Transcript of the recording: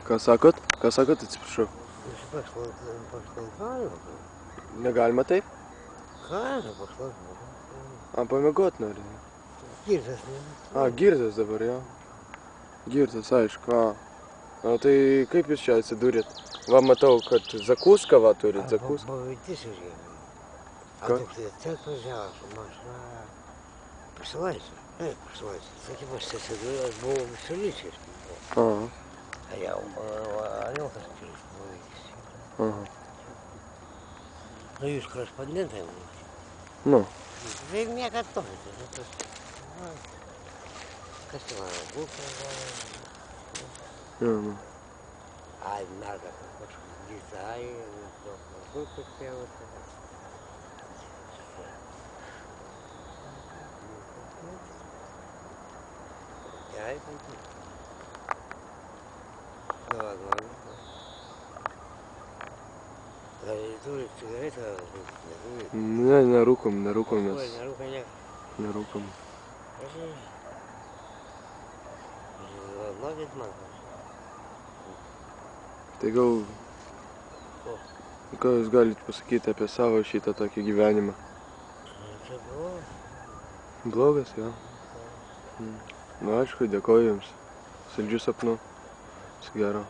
Ką sakot? Ką sakot, atsiprašau? Pašlaipavimo. Negalima taip? Galima pašlaipavimo. Pamiegot nori. Girtas. Girtas dabar, jo. Girtas, aišku, O tai kaip jūs čia atsidūrėt? Va, matau, kad zakuską va turit, zakuską. Pavaitis užėjome. Ką? Tai atvažiavo su mašina. Pasilaisė. Pasilaisė. Sakyk, aš atsidūrė, aš buvau Visulyčiais. A jau kažkaip pavaitis. Nu, jūs korespondentai. Nu. Tai niekad to. Kas tai man būtų? Nu. Ai, merga, kažkoks gizai, grupės tėvas. Gerai, tai. Gal turit cigaretę? Ne, nerūkom mes. Nerūkom nieko. Nerūkom. Norit man? Tai gal... Ką jūs galite pasakyti apie savo šitą tokį gyvenimą? Čia buvo. Blogas, jo. Nu, aišku, dėkoju jums. Saldžių sapnų. Viso gero.